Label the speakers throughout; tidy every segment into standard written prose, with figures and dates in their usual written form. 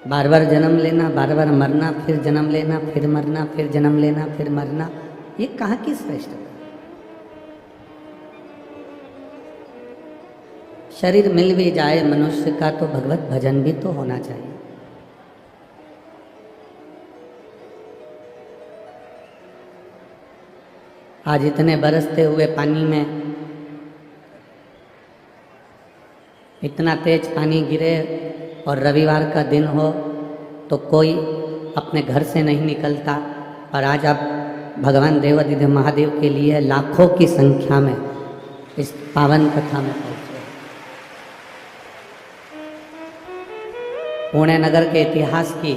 Speaker 1: बार बार जन्म लेना, बार बार मरना, फिर जन्म लेना, फिर मरना, फिर जन्म लेना, फिर मरना, ये कहाँ की श्रेष्ठता। शरीर मिल भी जाए मनुष्य का तो भगवत भजन भी तो होना चाहिए। आज इतने बरसते हुए पानी में इतना तेज पानी गिरे और रविवार का दिन हो तो कोई अपने घर से नहीं निकलता, और आज आप भगवान देवाधिदेव महादेव के लिए लाखों की संख्या में इस पावन कथा में पहुंचे। पुणे नगर के इतिहास की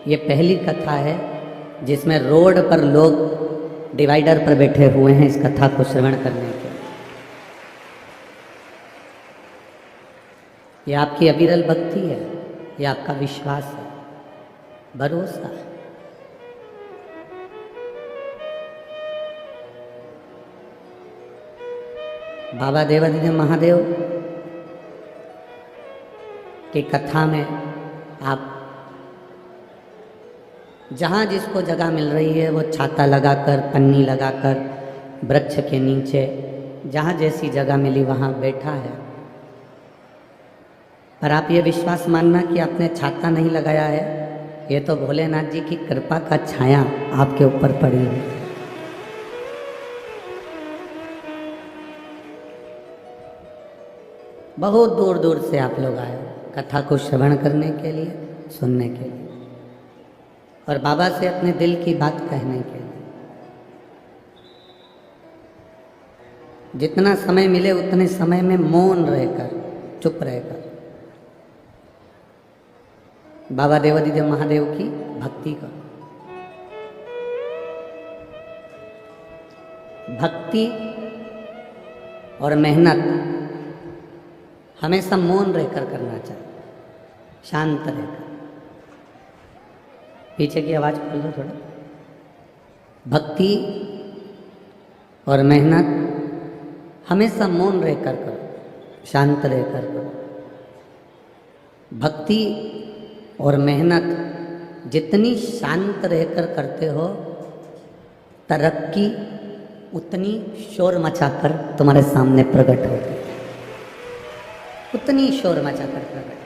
Speaker 1: ये पहली कथा है जिसमें रोड पर लोग डिवाइडर पर बैठे हुए हैं इस कथा को श्रवण करने के। ये आपकी अविरल भक्ति है, ये आपका विश्वास है, भरोसा है। बाबा देवाधिदेव महादेव की कथा में आप जहाँ जिसको जगह मिल रही है वो छाता लगाकर, पन्नी लगाकर, वृक्ष के नीचे जहाँ जैसी जगह मिली वहाँ बैठा है। पर आप ये विश्वास मानना कि आपने छाता नहीं लगाया है, ये तो भोलेनाथ जी की कृपा का छाया आपके ऊपर पड़ी है। बहुत दूर दूर से आप लोग आए कथा को श्रवण करने के लिए, सुनने के लिए, और बाबा से अपने दिल की बात कहने के लिए। जितना समय मिले उतने समय में मौन रहकर, चुप रहकर बाबा देवाधिदेव महादेव की भक्ति करो। भक्ति और मेहनत हमेशा मौन रहकर करना चाहिए, शांत रहकर। पीछे की आवाज खोल दो थोड़ा। भक्ति और मेहनत हमेशा मौन रहकर करो, शांत रहकर करो। भक्ति और मेहनत जितनी शांत रहकर करते हो, तरक्की उतनी शोर मचाकर तुम्हारे सामने प्रकट होगी, उतनी शोर मचाकर प्रकट।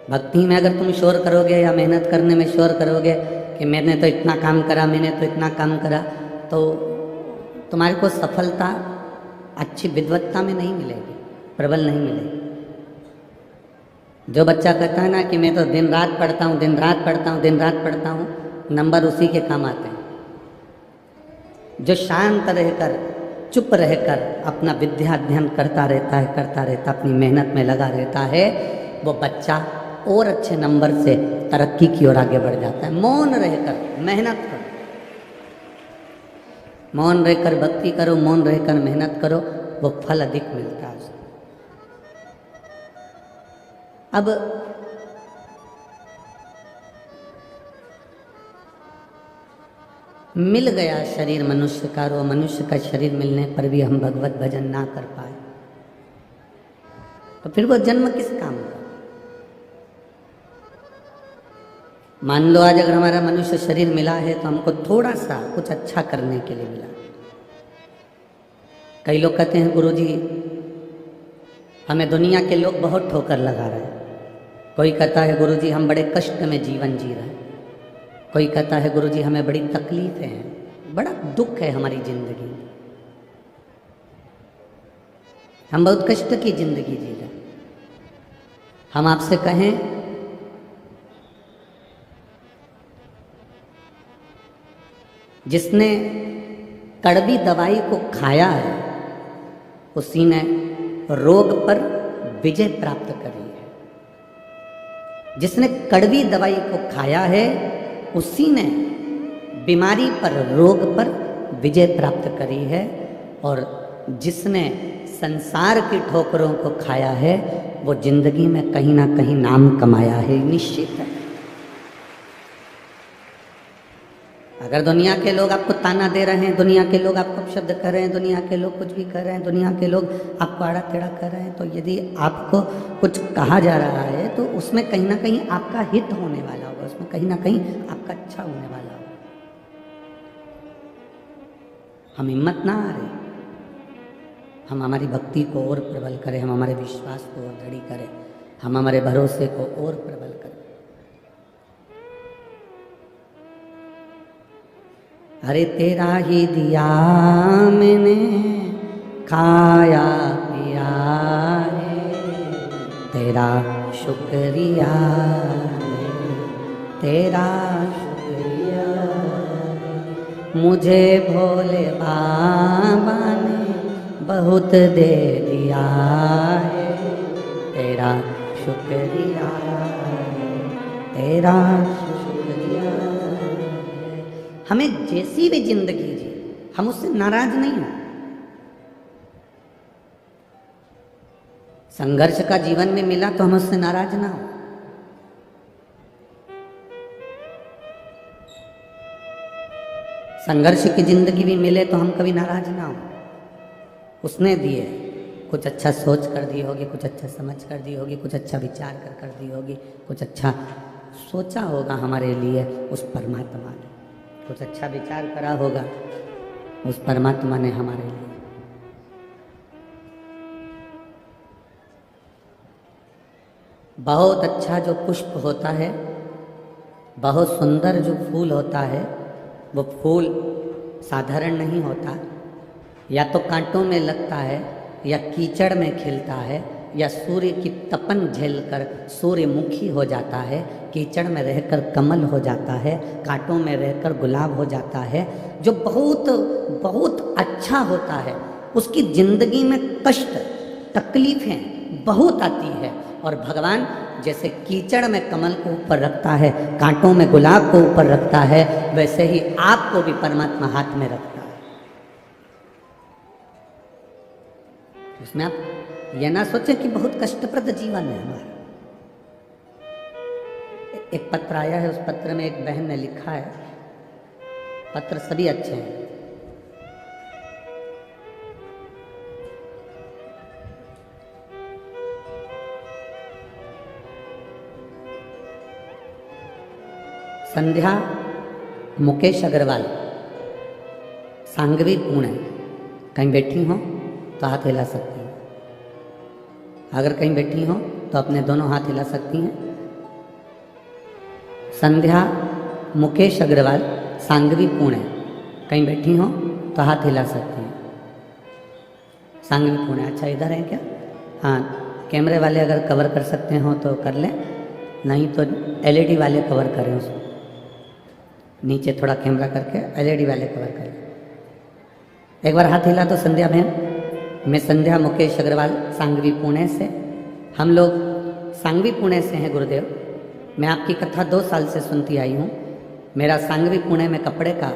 Speaker 1: भक्ति में अगर तुम शोर करोगे या मेहनत करने में शोर करोगे कि मैंने तो इतना काम करा, मैंने तो इतना काम करा, तो तुम्हारे को सफलता अच्छी विद्वत्ता में नहीं मिलेगी, प्रबल नहीं मिलेगी। जो बच्चा कहता है ना कि मैं तो दिन रात पढ़ता हूँ, दिन रात पढ़ता हूँ, दिन रात पढ़ता हूँ, नंबर उसी के काम आते हैं। जो शांत रहकर, चुप रहकर अपना विद्या अध्ययन करता रहता, अपनी मेहनत में लगा रहता है, वो बच्चा और अच्छे नंबर से तरक्की की ओर आगे बढ़ जाता है। मौन रहकर मेहनत करो, मौन रहकर भक्ति करो, मौन रहकर मेहनत करो, वो फल अधिक मिलता है उसको। अब मिल गया शरीर मनुष्य का, वो मनुष्य का शरीर मिलने पर भी हम भगवत भजन ना कर पाए तो फिर वो जन्म किस काम का। मान लो आज अगर हमारा मनुष्य शरीर मिला है तो हमको थोड़ा सा कुछ अच्छा करने के लिए मिला। कई लोग कहते हैं गुरुजी हमें दुनिया के लोग बहुत ठोकर लगा रहे हैं। कोई कहता है गुरुजी हम बड़े कष्ट में जीवन जी रहे हैं। कोई कहता है गुरुजी हमें बड़ी तकलीफें हैं, बड़ा दुख है हमारी जिंदगी, हम बहुत कष्ट की जिंदगी जी रहे। हम आपसे कहें जिसने कड़वी दवाई को खाया है उसी ने रोग पर विजय प्राप्त करी है। जिसने कड़वी दवाई को खाया है उसी ने बीमारी पर, रोग पर विजय प्राप्त करी है। और जिसने संसार की ठोकरों को खाया है वो जिंदगी में कहीं ना कहीं नाम कमाया है, निश्चित है। अगर दुनिया के लोग आपको ताना दे रहे हैं, दुनिया के लोग आपको अपशब्द कर रहे हैं, दुनिया के लोग कुछ भी कर रहे हैं, दुनिया के लोग आपको आड़ा टेढ़ा कर रहे हैं, तो यदि आपको कुछ कहा जा रहा है तो उसमें कहीं ना कहीं आपका हित होने वाला होगा, उसमें कहीं ना कहीं आपका अच्छा होने वाला होगा। हम हिम्मत ना हारें, हम हमारी भक्ति को और प्रबल करें, हम हमारे विश्वास को और दृढ़ करें, हम हमारे भरोसे को और प्रबल करें। अरे तेरा ही दिया मैंने खाया पिया है, तेरा शुक्रिया है, तेरा शुक्रिया है। मुझे भोले बाबा ने बहुत दे दिया है, तेरा शुक्रिया है, तेरा शुक्रिया है। हमें जैसी भी जिंदगी जी, हम उससे नाराज नहीं हो। संघर्ष का जीवन में मिला तो हम उससे नाराज ना हो। संघर्ष की जिंदगी भी मिले तो हम कभी नाराज ना हो। उसने दिए, कुछ अच्छा सोच कर दी होगी, कुछ अच्छा समझ कर दी होगी, कुछ अच्छा विचार कर दी होगी, कुछ अच्छा सोचा होगा हमारे लिए उस परमात्मा ने, कुछ अच्छा विचार करा होगा उस परमात्मा ने हमारे लिए। बहुत अच्छा जो पुष्प होता है, बहुत सुंदर जो फूल होता है, वो फूल साधारण नहीं होता। या तो कांटों में लगता है, या कीचड़ में खिलता है, या सूर्य की तपन झेलकर सूर्यमुखी हो जाता है, कीचड़ में रहकर कमल हो जाता है, कांटों में रहकर गुलाब हो जाता है। जो बहुत बहुत अच्छा होता है उसकी जिंदगी में कष्ट तकलीफें बहुत आती है, और भगवान जैसे कीचड़ में कमल को ऊपर रखता है, कांटों में गुलाब को ऊपर रखता है, वैसे ही आपको भी परमात्मा हाथ में रखता है। उसमें आप यह ना सोचें कि बहुत कष्टप्रद जीवन है हमारा। एक पत्र आया है, उस पत्र में एक बहन ने लिखा है, पत्र सभी अच्छे हैं। संध्या मुकेश अग्रवाल, सांगवी पुणे। कहीं बैठी हो तो हाथ हिला सकती हैं। अगर कहीं बैठी हो तो अपने दोनों हाथ हिला सकती हैं। संध्या मुकेश अग्रवाल, सांगवी पुणे। कहीं बैठी हो तो हाथ हिला सकती हैं। सांगवी पुणे, अच्छा इधर है क्या? हाँ, कैमरे वाले अगर कवर कर सकते हो तो कर लें, नहीं तो एलईडी वाले कवर करें उसको। नीचे थोड़ा कैमरा करके एलईडी वाले कवर करें। एक बार हाथ हिला तो संध्या बहन। मैं संध्या मुकेश अग्रवाल, सांगवी पुणे से। हम लोग सांगवी पुणे से हैं गुरुदेव। मैं आपकी कथा 2 साल से सुनती आई हूँ। मेरा सांगवी पुणे में कपड़े का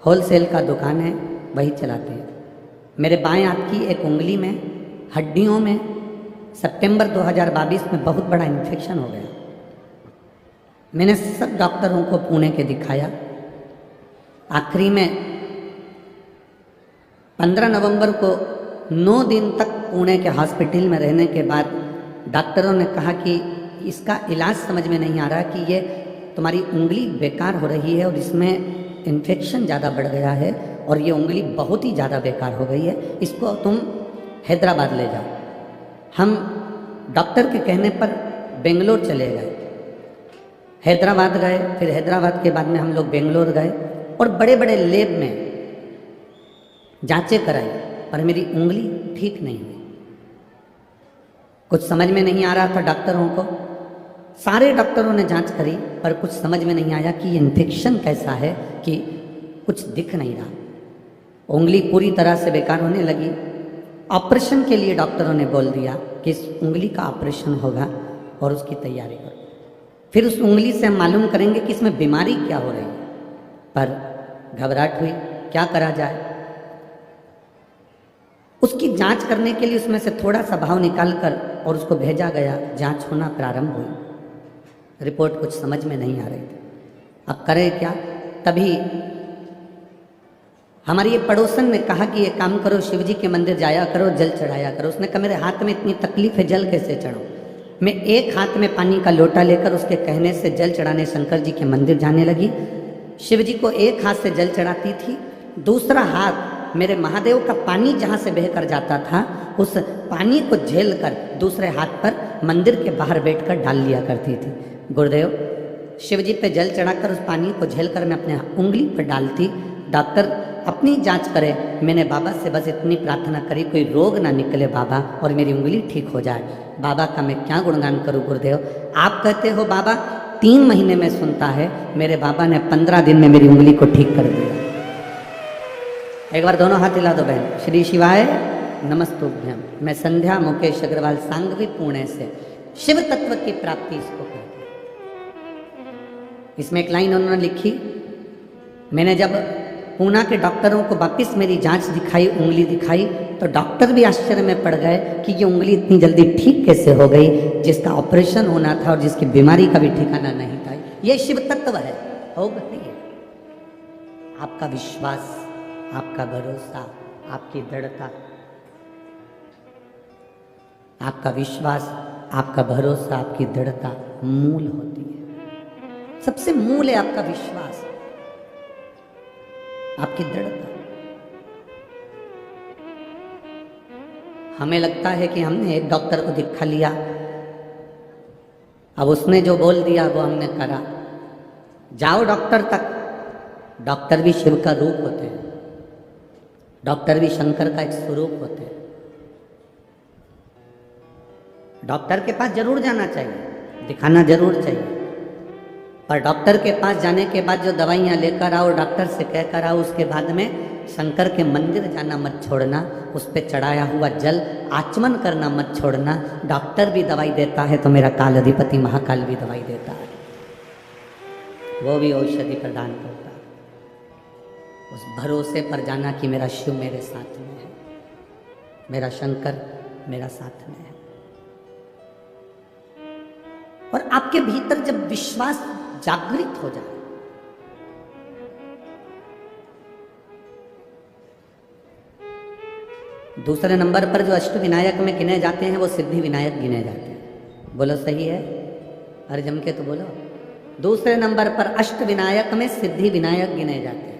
Speaker 1: होलसेल का दुकान है, वही चलाते हैं। मेरे बाएं हाथ की एक उंगली में हड्डियों में सितंबर 2022 में बहुत बड़ा इन्फेक्शन हो गया। मैंने सब डॉक्टरों को पुणे के दिखाया। आखिरी में 15 नवंबर को 9 दिन तक पुणे के हॉस्पिटल में रहने के बाद डॉक्टरों ने कहा कि इसका इलाज समझ में नहीं आ रहा, कि ये तुम्हारी उंगली बेकार हो रही है और इसमें इन्फेक्शन ज़्यादा बढ़ गया है और ये उंगली बहुत ही ज़्यादा बेकार हो गई है, इसको तुम हैदराबाद ले जाओ। हम डॉक्टर के कहने पर बेंगलोर चले गए, हैदराबाद गए। फिर हैदराबाद के बाद में हम लोग बेंगलोर गए और बड़े बड़े लैब में जांचें कराई, पर मेरी उंगली ठीक नहीं हुई। कुछ समझ में नहीं आ रहा था डॉक्टरों को। सारे डॉक्टरों ने जांच करी पर कुछ समझ में नहीं आया कि ये इन्फेक्शन कैसा है कि कुछ दिख नहीं रहा। उंगली पूरी तरह से बेकार होने लगी। ऑपरेशन के लिए डॉक्टरों ने बोल दिया कि इस उंगली का ऑपरेशन होगा और उसकी तैयारी करो। फिर उस उंगली से हम मालूम करेंगे कि इसमें बीमारी क्या हो रही है। पर घबराहट हुई, क्या करा जाए। उसकी जांच करने के लिए उसमें से थोड़ा सा भाव निकालकर और उसको भेजा गया। जांच होना प्रारंभ हुई। रिपोर्ट कुछ समझ में नहीं आ रही थी। अब करें क्या? तभी हमारी ये पड़ोसन ने कहा कि ये काम करो, शिव जी के मंदिर जाया करो, जल चढ़ाया करो। उसने कहा मेरे हाथ में इतनी तकलीफ है, जल कैसे चढ़ाऊं? मैं एक हाथ में पानी का लोटा लेकर उसके कहने से जल चढ़ाने शंकर जी के मंदिर जाने लगी। शिव जी को एक हाथ से जल चढ़ाती थी, दूसरा हाथ मेरे महादेव का पानी जहाँ से बहकर जाता था उस पानी को झेल कर दूसरे हाथ पर मंदिर के बाहर बैठकर डाल लिया करती थी। गुरुदेव, शिव जी पे जल चढ़ाकर उस पानी को झेल कर मैं अपने उंगली पर डालती। डॉक्टर अपनी जांच करे, मैंने बाबा से बस इतनी प्रार्थना करी कोई रोग ना निकले बाबा और मेरी उंगली ठीक हो जाए। बाबा का मैं क्या गुणगान करूं गुरुदेव। आप कहते हो बाबा 3 महीने में सुनता है, मेरे बाबा ने 15 दिन में मेरी उंगली को ठीक कर दिया। एक बार दोनों हाथ हिला दो बहन। श्री शिवाय नमस्तुभ्यम। मैं संध्या मुकेश अग्रवाल सांगवी पुणे से शिव तत्व की प्राप्ति इसको कहते हैं। इसमें एक लाइन उन्होंने लिखी, मैंने जब पूना के डॉक्टरों को वापिस मेरी जांच दिखाई, उंगली दिखाई, तो डॉक्टर भी आश्चर्य में पड़ गए कि ये उंगली इतनी जल्दी ठीक कैसे हो गई, जिसका ऑपरेशन होना था और जिसकी बीमारी का भी ठिकाना नहीं था। ये शिव तत्व है, हो गई है। आपका विश्वास, आपका भरोसा, आपकी दृढ़ता, आपका विश्वास, आपका भरोसा, आपकी दृढ़ता मूल होती है। सबसे मूल है आपका विश्वास, आपकी दृढ़ता। हमें लगता है कि हमने एक डॉक्टर को दिखा लिया, अब उसने जो बोल दिया वो हमने करा। जाओ डॉक्टर तक। डॉक्टर भी शिव का रूप होते हैं, डॉक्टर भी शंकर का एक स्वरूप होते हैं। डॉक्टर के पास जरूर जाना चाहिए, दिखाना जरूर चाहिए, पर डॉक्टर के पास जाने के बाद जो दवाइयाँ लेकर आओ, डॉक्टर से कह कर आओ, उसके बाद में शंकर के मंदिर जाना मत छोड़ना, उस पर चढ़ाया हुआ जल आचमन करना मत छोड़ना। डॉक्टर भी दवाई देता है तो मेरा काल अधिपति महाकाल भी दवाई देता है, वो भी औषधि प्रदान करता है। उस भरोसे पर जाना कि मेरा शिव मेरे साथ में है, मेरा शंकर मेरा साथ में है। और आपके भीतर जब विश्वास जागृत हो जाए, दूसरे नंबर पर जो अष्ट विनायक में गिने जाते हैं वो सिद्धि विनायक गिने जाते हैं। बोलो सही है? अरे जम के तो बोलो। दूसरे नंबर पर अष्ट विनायक में सिद्धि विनायक गिने जाते हैं।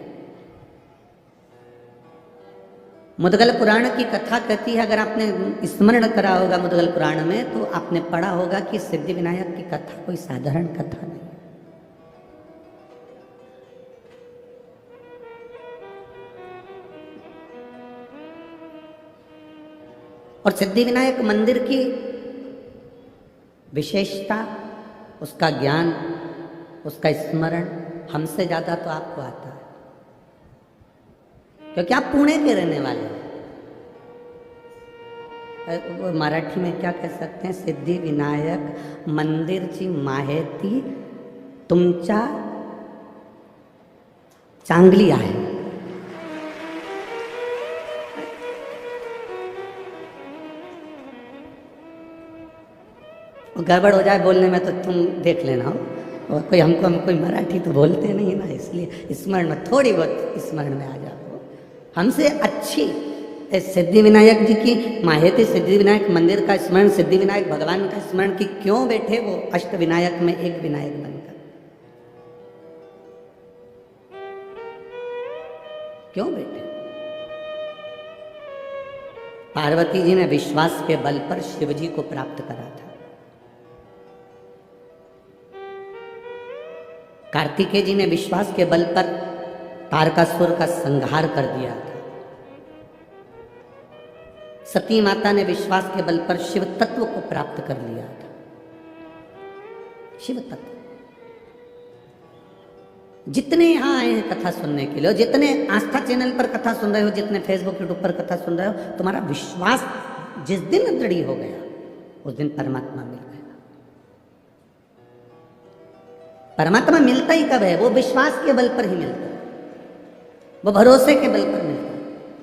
Speaker 1: मुद्गल पुराण की कथा कहती है, अगर आपने स्मरण करा होगा मुद्गल पुराण में, तो आपने पढ़ा होगा कि सिद्धि विनायक की कथा कोई साधारण कथा नहीं। और सिद्धि विनायक मंदिर की विशेषता, उसका ज्ञान, उसका स्मरण हमसे ज्यादा तो आपको आता है, क्योंकि आप पुणे के रहने वाले हैं। वो मराठी में क्या कह सकते हैं? सिद्धि विनायक मंदिरची माहिती तुमच्या चांगली आहे। गड़बड़ हो जाए बोलने में तो तुम देख लेना हो, और हम कोई मराठी तो बोलते नहीं ना, इसलिए स्मरण में थोड़ी बहुत स्मरण में आ जाओ। हमसे अच्छी सिद्धि विनायक जी की माहिती, सिद्धि विनायक मंदिर का स्मरण, सिद्धि विनायक भगवान का स्मरण कि क्यों बैठे वो अष्ट विनायक में एक विनायक बनकर, क्यों बैठे? पार्वती जी ने विश्वास के बल पर शिव जी को प्राप्त करा था। कार्तिकेय जी ने विश्वास के बल पर तारकासुर का संहार कर दिया था। सती माता ने विश्वास के बल पर शिव तत्व को प्राप्त कर लिया था। शिव तत्व। जितने यहां आए हैं कथा सुनने के लिए, जितने आस्था चैनल पर कथा सुन रहे हो, जितने फेसबुक यूट्यूब पर कथा सुन रहे हो, तुम्हारा विश्वास जिस दिन दृढ़ हो गया उस दिन परमात्मा मिल गया। परमात्मा मिलता ही कब है? वो विश्वास के बल पर ही मिलता है, वो भरोसे के बल पर मिलता है।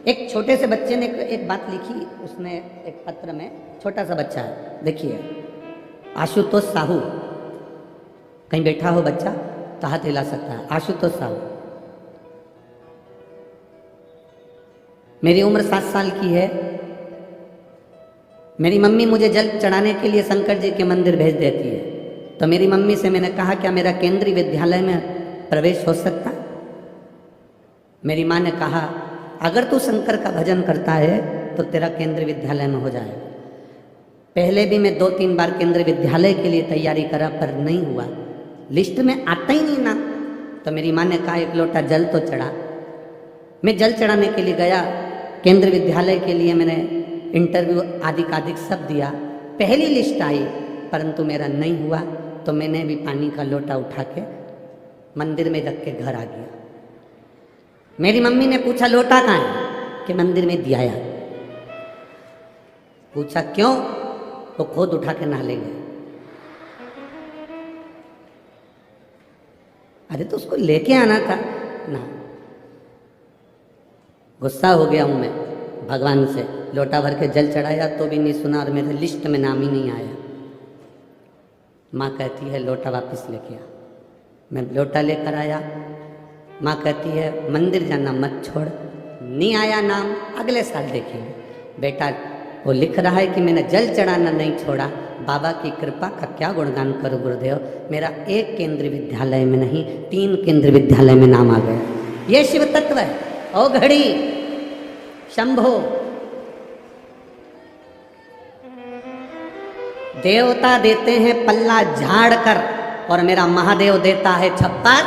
Speaker 1: एक छोटे से बच्चे ने एक बात लिखी, उसने एक पत्र में, छोटा सा बच्चा है, देखिए, आशुतोष साहू, कहीं बैठा हो बच्चा तो हाथ हिला सकता है। आशुतोष साहू, मेरी उम्र 7 साल की है। मेरी मम्मी मुझे जल चढ़ाने के लिए शंकर जी के मंदिर भेज देती है। तो मेरी मम्मी से मैंने कहा क्या मेरा केंद्रीय विद्यालय में प्रवेश हो सकता? मेरी माँ ने कहा अगर तू शंकर का भजन करता है तो तेरा केंद्रीय विद्यालय में हो जाएगा। पहले भी मैं 2-3 बार केंद्रीय विद्यालय के लिए तैयारी करा पर नहीं हुआ, लिस्ट में आता ही नहीं ना। तो मेरी माँ ने कहा एक लोटा जल तो चढ़ा। मैं जल चढ़ाने के लिए गया केंद्रीय विद्यालय के लिए। मैंने इंटरव्यू आदि सब दिया, पहली लिस्ट आई, परंतु मेरा नहीं हुआ। तो मैंने भी पानी का लोटा उठा के मंदिर में रख के घर आ गया। मेरी मम्मी ने पूछा लोटा कहाँ है? कि मंदिर में दिया। पूछा क्यों? तो खुद उठा के नहा लेंगे। अरे तो उसको लेके आना था ना। गुस्सा हो गया हूं मैं भगवान से। लोटा भर के जल चढ़ाया तो भी नहीं सुना और मेरे लिस्ट में नाम ही नहीं आया। माँ कहती है लोटा वापस लेके आ। मैं लोटा लेकर आया। माँ कहती है मंदिर जाना मत छोड़। नहीं आया नाम, अगले साल देखेंगे। बेटा वो लिख रहा है कि मैंने जल चढ़ाना नहीं छोड़ा। बाबा की कृपा का क्या गुणगान करूं गुरुदेव। मेरा एक केंद्रीय विद्यालय में नहीं 3 केंद्रीय विद्यालय में नाम आ गया। ये शिव तत्व है। ओ घड़ी शंभो, देवता देते हैं पल्ला झाड़ कर और मेरा महादेव देता है छप्पर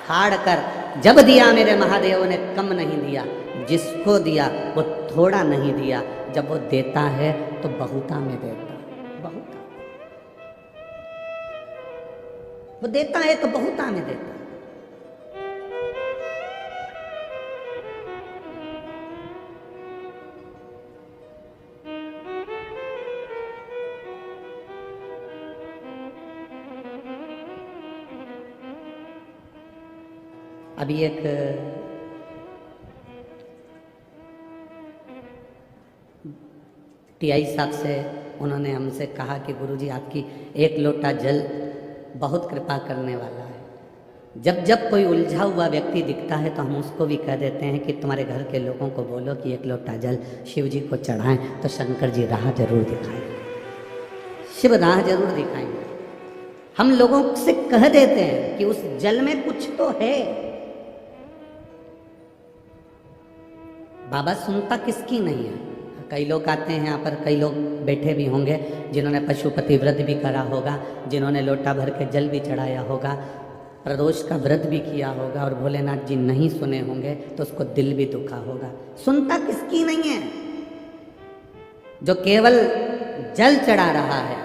Speaker 1: फाड़ कर। जब दिया मेरे महादेव ने कम नहीं दिया, जिसको दिया वो थोड़ा नहीं दिया। जब वो देता है तो बहुता में देता है, बहुता। वो देता है तो बहुता में देता है। अभी एक टीआई साहब से उन्होंने हमसे कहा कि गुरुजी आपकी एक लोटा जल बहुत कृपा करने वाला है। जब जब कोई उलझा हुआ व्यक्ति दिखता है तो हम उसको भी कह देते हैं कि तुम्हारे घर के लोगों को बोलो कि एक लोटा जल शिव जी को चढ़ाएं तो शंकर जी राह जरूर दिखाएंगे, शिव राह जरूर दिखाएंगे। हम लोगों से कह देते हैं कि उस जल में कुछ तो है। बाबा सुनता किसकी नहीं है। कई लोग आते हैं यहाँ पर, कई लोग बैठे भी होंगे जिन्होंने पशुपति व्रत भी करा होगा, जिन्होंने लोटा भर के जल भी चढ़ाया होगा, प्रदोष का व्रत भी किया होगा और भोलेनाथ जी नहीं सुने होंगे तो उसको दिल भी दुखा होगा। सुनता किसकी नहीं है? जो केवल जल चढ़ा रहा है,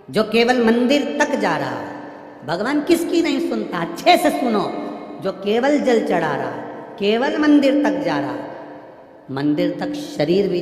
Speaker 1: जो केवल मंदिर तक जा रहा है। भगवान किसकी नहीं सुनता? अच्छे से सुनो। जो केवल जल चढ़ा रहा है, केवल मंदिर तक जा रहा है, मंदिर तक शरीर भी